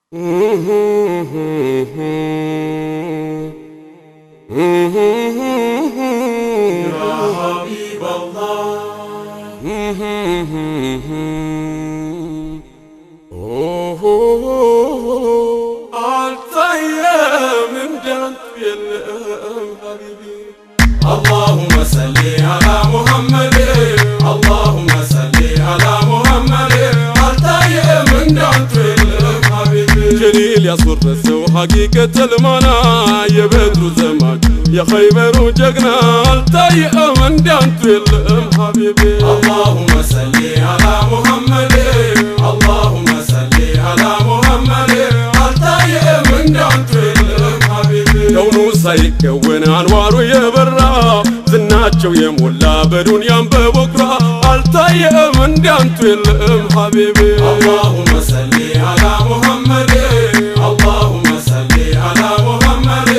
حبيب الله الطيب من جنت بالأم حبيبي. اللهم صل على محمد، اللهم صل على محمد الطيب من جنت بالأم حبيبي. جليل يا صرسو حقيقة المنى يا بدر زمان يا خيبر وجقنا الطيب من جنت بالأم حبيبي. اللهم صل على محمد، اللهم صل على محمد الطيب من جنت بالأم حبيبي. كونو ሳይከወን አንዋሩ የበራ ዝናቸው የሞላ በዱንያም በቡክራ አልታየም እንዳንቱ የለም ሐቢቢ። اللهم صل على محمد، اللهم صل على محمد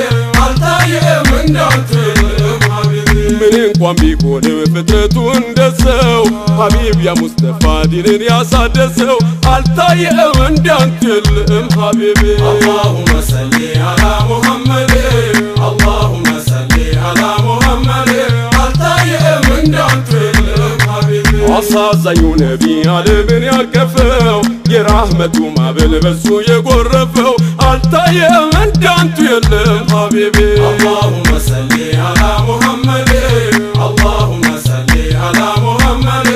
አልታየም እንዳንቱ የለም ሐቢቢ። ምን እንኳን ቢሆን ፍጥረቱ እንደሰው ሐቢብ ያ ሙስጠፋ ዲንን ያሳደሰው አልታየም እንዳንቱ የለም ሐቢቢ። اللهم صل على محمد، اللهم صل على محمد الطيب من جنت بالأم حبيبي. አሳዛኙ ነቢ ዓለምን ያቀፈው የራህመቱ ማዕበል በሱ የጎረፈው አልታየም እንዳንቱ የለም ሐቢቢ። اللهم صل على محمد، اللهم صل على محمد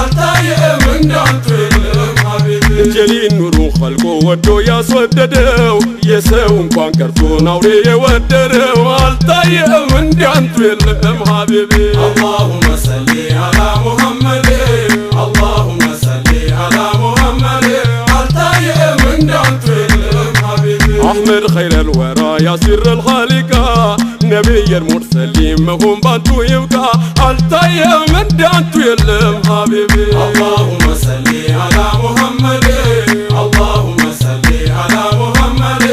الطيب من جنت بالأم حبيبي. ጀሊል ኑሩ ኸልቆ ወዶ ያስወደደው የሰው እንኳን ቀርቶን አውሬ የወደደው አልታየም እንዳንቱ የለም ሐቢቢ። اللهم صل على محمد، اللهم صل على محمد الطيب እንዳንቱ የለም ሐቢቢ. أحمد خير الورى يا سر الخالقة نبي المرسلين مهم بانتو يبقى الطيب እንዳንቱ የለም ሐቢቢ. اللهم صل على محمد، اللهم صل على محمد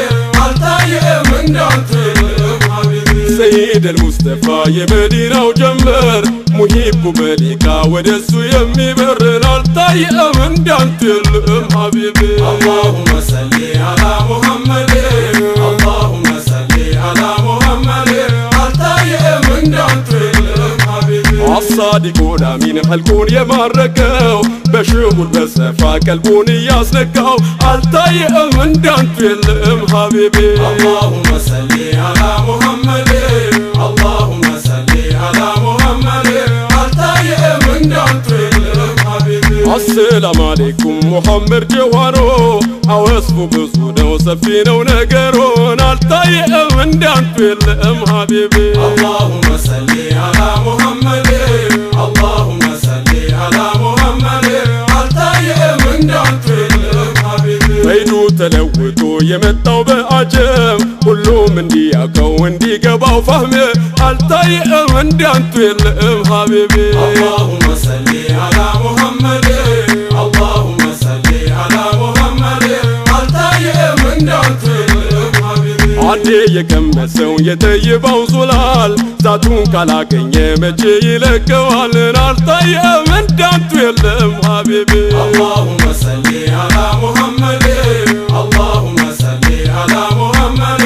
الطيب እንዳንቱ የለም ሐቢቢ. سيد المصطفى የመዲናው ጀንበር ሙሂቡ በሊቃ ወደሱ የሚበር አልታየም እንዳንቱ የለም ሐቢቢ። اللهم صل على محمد، اللهم صل على محمد الطيب እንዳንቱ የለም ሐቢቢ. الصادق الأمين خلقون يماركው በሽሁር በሰፋ ቀልቡን ያስነካው አልታየም እንዳንቱ የለም ሐቢቢ። اللهم صل على محمد، اللهم صل على محمد الطيب እንዳንቱ የለም ሐቢቢ። السلام عليكم محمد ጀዋሮ አወስፉ ብዙ ነው ሰፊ ነው ነገሩን አልታየም እንዳንቱ የለም ሐቢቢ። اللهم صل على محمد، اللهم صل على محمد الطيب እንዳንቱ የለም ሐቢቢ። ፈይዱ ተለውጦ የመጣው በአጀም ሁሉም እንዲያውቀው እንዲገባው ፋህም አልታየም እንዳንቱ የለም ሐቢቢ። اللهم صل على محمد، اللهم صل على محمد الطيب እንዳንቱ የለም ሐቢቢ። አንዴ የቀመሰው የተይባው ዙላል ዛቱን ካላገኘ መቼ ይለቀዋል አልታየም እንዳንቱ የለም ሐቢቢ። اللهم صل على محمد، اللهم صل على محمد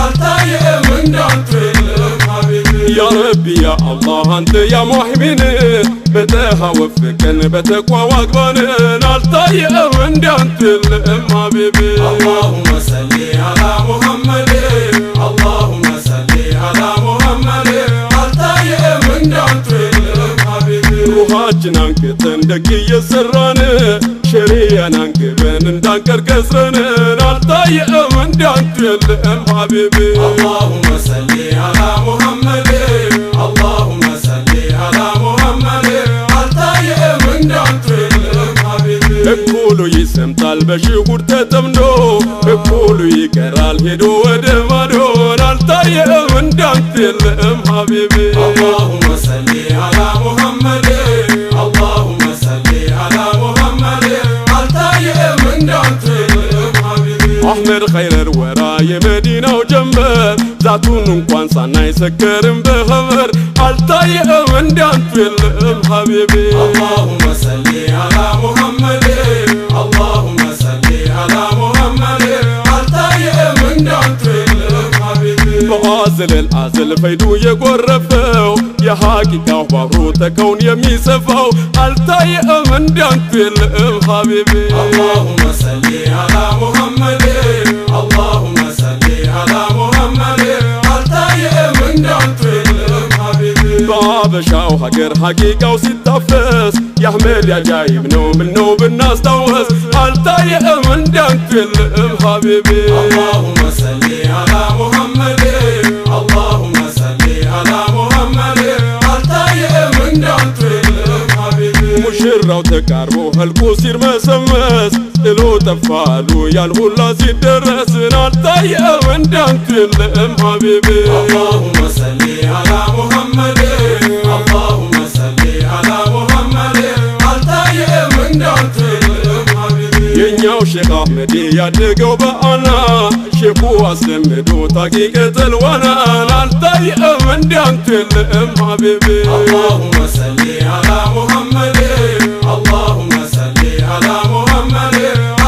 الطيب እንዳንቱ የለም ሐቢቢ። يا ربي يا الله أنت يا محمين بتها وفكن بتقوى واقبان الطيب እንዳንቱ የለም ሐቢቢ። اللهم صل على محمد، اللهم صل على محمد الطيب እንዳንቱ የለም ሐቢቢ። ሩሃችን አንክተን ደግ እየሰራን ሸሪያን አንግበን እንዳንቀር ከስረን አልታየም እንዳንቱ የለም ሐቢቢ። اللهم صل على محمد، اللهم صل على محمد الطيب እንዳንቱ የለም ሐቢቢ። እኩሉ ይሰምታል በሽሁር ተጠምዶ እኩሉ ይቀራል ሄዶ ወደ ማዶ አልታየም እንዳንቱ የለም ሐቢቢ። اللهم صل على محمد، اللهم صل على محمد الطيب እንዳንቱ የለም ሐቢቢ። أحمد خير الورى የመዲናው ጀንበር ዛቱን እንኳን ሳናይ ሰከርን በኸበር አልታየም እንዳንቱ የለም ሐቢቢ። اللهم صل على محمد، اللهم صل على محمد በአዝል الأزل فيدو يقرفو يا حقيقة وبابرو تكون يميسفو التاي من دانت الام حبيبي اللهم صل على محمد اللهم صل على محمد التاي من دانت الام حبيبي بابشاو حقر حقيقة وستافس يحمل يا جايب نو منو بالناس توس التاي من دانت الام حبيبي اللهم صل على محمد اللهم صل على محمد التاي من دانت الام حبيبي مشراو تقاربو هلقو سير مسمس إلو تفالو يالهولا سيدرس التاي من دانت الام حبيبي اللهم صل على محمد اللهم صل على محمد التاي من دانت الام حبيبي ينياو شيخ أحمد يادقو بأنا شيخو أسلمدو تحقيقة الوانا التاي من دانت الام حبيبي اللهم صل على محمد اللهم صل على محمد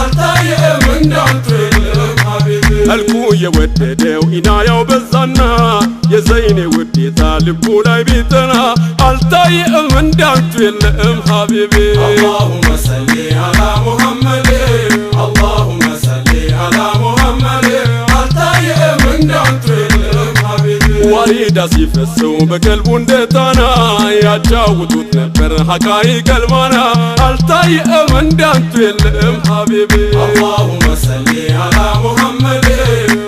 التاي من دانت الام حبيبي الكو يوددو إناياو بزانا يزيني وديتا لبو لاي بيتنا التاي من دانت الام حبيبي اللهم صل على محمد اللهم صل على محمد التاي من دانت الام حبيبي وريدا سيفسو بقلبو اندتانا ياجاوتوت نبر حقايق المانا التاي من دانت الام حبيبي اللهم صل على محمد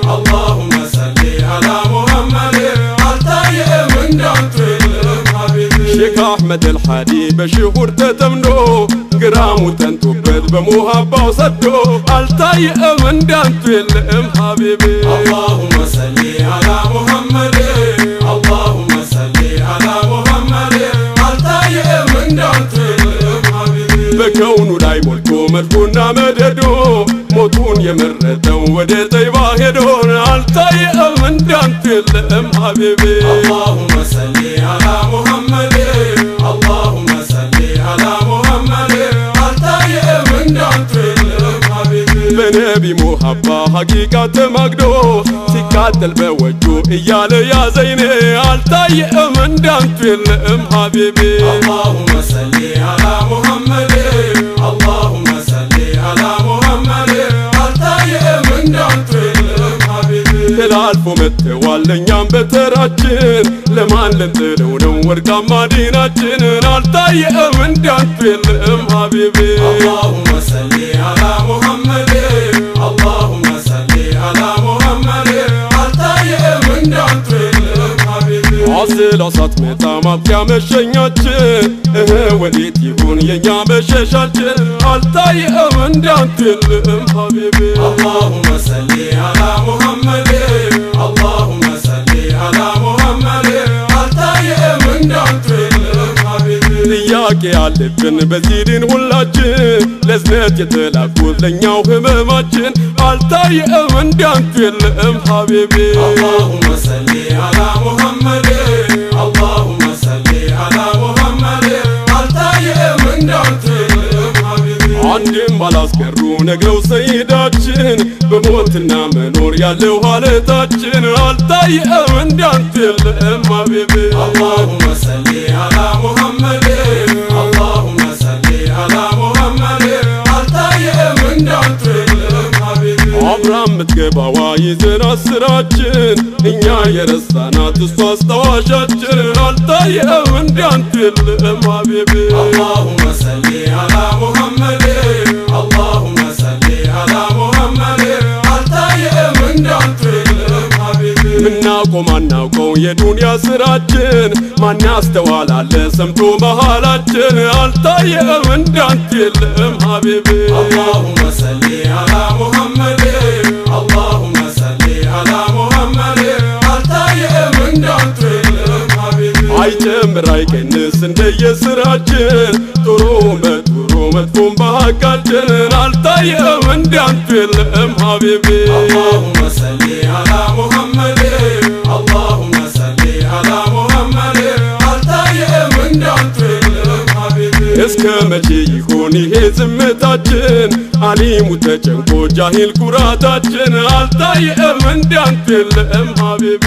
اللهم صل على محمد التاي من دانت الام حبيبي شيخ أحمد الحادي بشهور تتمنو قرامو تنتوبت بموهبة وصدو التاي من دانت الام حبيبي اللهم صل على محمد اللهم صل على محمد التاي من دانت الام حبيبي بكونو لاي ملكو مدفونا مددو موتون يمردو ودي طيبا هدون التاي من دانت الام حبيبي اللهم صل على محمد اللهم صل على محمد التاي من دانت الام حبيبي بنبي محبة حقيقة تمقدو سيكاتل بوجو إيال يا زيني التاي من دانت الام حبيبي اللهم صل على محمد اللهم صل على محمد التاي من دانت الام حبيبي تلالفو متوالن يام بتراجن لمان لنتلونو ورقا مديناجن التاي من دانت الام حبيبي اللهم صل على محمد اللهم صل على محمد التاي من دانت الام حبيبي عسل أصات متا مبكا مشيناجن وديت يكون ينيا بشيشاجن التاي من دانت الام حبيبي اللهم صل على محمد اللهم صل على محمد التاي من دانت الام حبيبي ጥያቄ ያለብን በዚህን ሁላችን ለዝነት የተላኩት ለኛው ህመማችን አልታየ እንዳንተ የለም ሐቢቢ اللهم صل على محمد اللهم صل على محمد አልታየ እንዳንተ የለም ሐቢቢ አንድም ባላስቀሩ ነግረው ሰይዳችን በሞትና መኖር ያለው ሐለታችን አልታየ እንዳንተ የለም ሐቢቢ اللهم صل على محمد اللهم صل على محمد التاي من دانت الام حبيبي አብራም ምትገባዋ ይዘና ስራችን እኛ የረሳናት እሷ አስታዋሻችን አልታየ እንዳንተ የለም ሐቢቢ اللهم صل على محمد اللهم صل على محمد التاي من دانت الام حبيبي ምናውቀው ማናውቀው የዱንያ ስራችን ማን ያስተዋላለ ሰምቶ መሃላችን አልታየ እንዳንተ የለም ሐቢቢ اللهم صل على محمد اللهم صل على محمد التاي من دانت الام حبيبي አይጨምር አይቀንስ እንደየስራችን ጥሩ መጥፎ መጥፎም በሐቃችን አልታየ እንዳንተ የለም ሐቢቢ اللهم صل على محمد اللهم صل على محمد التاي من دانت الام حبيبي እስከ መቼ ይሆን ይሄ ዝምታችን አሊሙ ተጨንቆ ጃሂል ኩራታችን አልታየም እንዳንተ የለም ሀቢቤ